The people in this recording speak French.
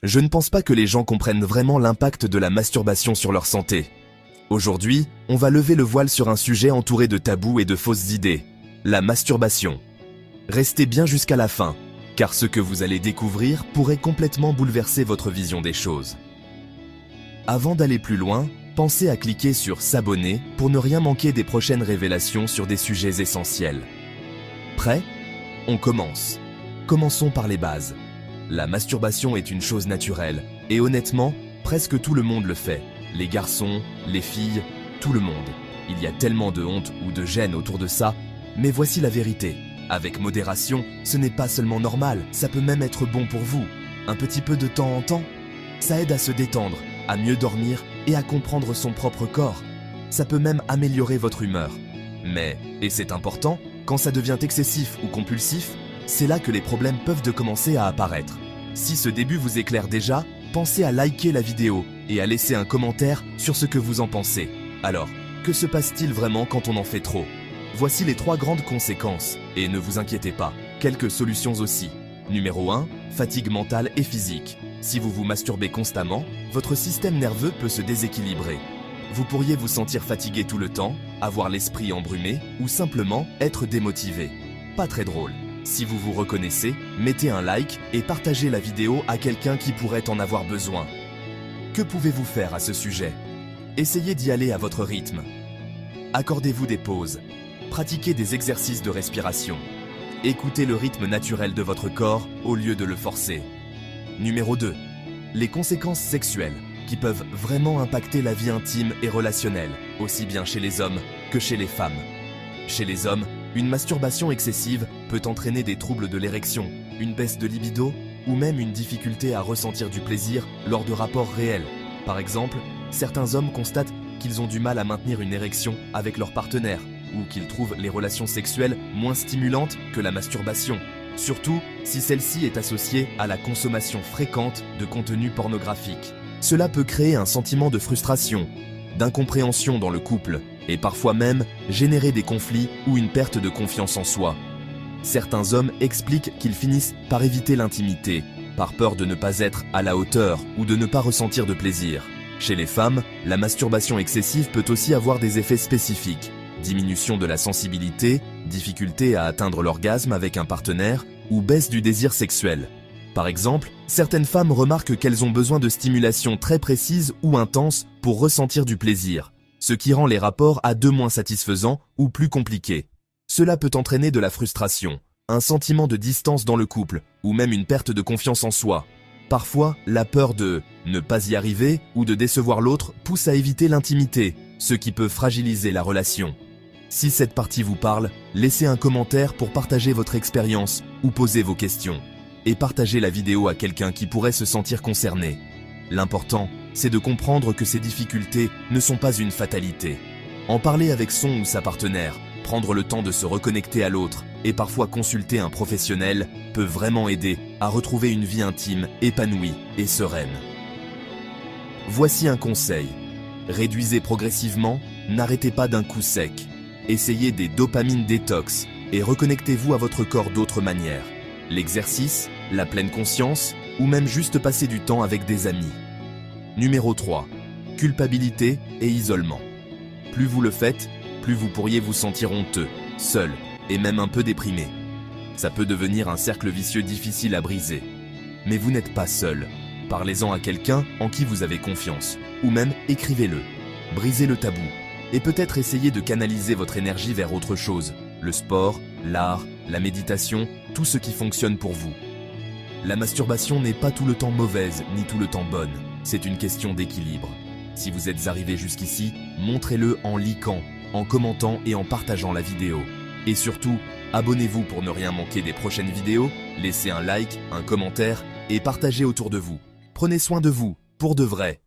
Je ne pense pas que les gens comprennent vraiment l'impact de la masturbation sur leur santé. Aujourd'hui, on va lever le voile sur un sujet entouré de tabous et de fausses idées, la masturbation. Restez bien jusqu'à la fin, car ce que vous allez découvrir pourrait complètement bouleverser votre vision des choses. Avant d'aller plus loin, pensez à cliquer sur s'abonner pour ne rien manquer des prochaines révélations sur des sujets essentiels. Prêt ? On commence. Commençons par les bases. La masturbation est une chose naturelle, et honnêtement, presque tout le monde le fait. Les garçons, les filles, tout le monde. Il y a tellement de honte ou de gêne autour de ça, mais voici la vérité. Avec modération, ce n'est pas seulement normal, ça peut même être bon pour vous. Un petit peu de temps en temps, ça aide à se détendre, à mieux dormir et à comprendre son propre corps. Ça peut même améliorer votre humeur. Mais, et c'est important, quand ça devient excessif ou compulsif, c'est là que les problèmes peuvent commencer à apparaître. Si ce début vous éclaire déjà, pensez à liker la vidéo et à laisser un commentaire sur ce que vous en pensez. Alors, que se passe-t-il vraiment quand on en fait trop ? Voici les 3 grandes conséquences, et ne vous inquiétez pas, quelques solutions aussi. Numéro 1, fatigue mentale et physique. Si vous vous masturbez constamment, votre système nerveux peut se déséquilibrer. Vous pourriez vous sentir fatigué tout le temps, avoir l'esprit embrumé ou simplement être démotivé. Pas très drôle. Si vous vous reconnaissez, mettez un like et partagez la vidéo à quelqu'un qui pourrait en avoir besoin. Que pouvez-vous faire à ce sujet ? Essayez d'y aller à votre rythme. Accordez-vous des pauses. Pratiquez des exercices de respiration. Écoutez le rythme naturel de votre corps au lieu de le forcer. Numéro 2. Les conséquences sexuelles, qui peuvent vraiment impacter la vie intime et relationnelle, aussi bien chez les hommes que chez les femmes. Chez les hommes, une masturbation excessive peut entraîner des troubles de l'érection, une baisse de libido ou même une difficulté à ressentir du plaisir lors de rapports réels. Par exemple, certains hommes constatent qu'ils ont du mal à maintenir une érection avec leur partenaire ou qu'ils trouvent les relations sexuelles moins stimulantes que la masturbation, surtout si celle-ci est associée à la consommation fréquente de contenu pornographique. Cela peut créer un sentiment de frustration, d'incompréhension dans le couple et parfois même générer des conflits ou une perte de confiance en soi. Certains hommes expliquent qu'ils finissent par éviter l'intimité, par peur de ne pas être à la hauteur ou de ne pas ressentir de plaisir. Chez les femmes, la masturbation excessive peut aussi avoir des effets spécifiques. Diminution de la sensibilité, difficulté à atteindre l'orgasme avec un partenaire ou baisse du désir sexuel. Par exemple, certaines femmes remarquent qu'elles ont besoin de stimulation très précise ou intense pour ressentir du plaisir, ce qui rend les rapports à deux moins satisfaisants ou plus compliqués. Cela peut entraîner de la frustration, un sentiment de distance dans le couple ou même une perte de confiance en soi. Parfois, la peur de ne pas y arriver ou de décevoir l'autre pousse à éviter l'intimité, ce qui peut fragiliser la relation. Si cette partie vous parle, laissez un commentaire pour partager votre expérience ou poser vos questions. Et partagez la vidéo à quelqu'un qui pourrait se sentir concerné. L'important, c'est de comprendre que ces difficultés ne sont pas une fatalité. En parler avec son ou sa partenaire, prendre le temps de se reconnecter à l'autre et parfois consulter un professionnel peut vraiment aider à retrouver une vie intime, épanouie et sereine. Voici un conseil. Réduisez progressivement, n'arrêtez pas d'un coup sec. Essayez des dopamines détox et reconnectez-vous à votre corps d'autres manières. L'exercice, la pleine conscience ou même juste passer du temps avec des amis. Numéro 3. Culpabilité et isolement. Plus vous le faites, plus vous pourriez vous sentir honteux, seul et même un peu déprimé. Ça peut devenir un cercle vicieux difficile à briser. Mais vous n'êtes pas seul. Parlez-en à quelqu'un en qui vous avez confiance, ou même écrivez-le. Brisez le tabou, et peut-être essayez de canaliser votre énergie vers autre chose, le sport, l'art, la méditation, tout ce qui fonctionne pour vous. La masturbation n'est pas tout le temps mauvaise, ni tout le temps bonne, c'est une question d'équilibre. Si vous êtes arrivé jusqu'ici, montrez-le en likant, en commentant et en partageant la vidéo. Et surtout, abonnez-vous pour ne rien manquer des prochaines vidéos, laissez un like, un commentaire et partagez autour de vous. Prenez soin de vous, pour de vrai.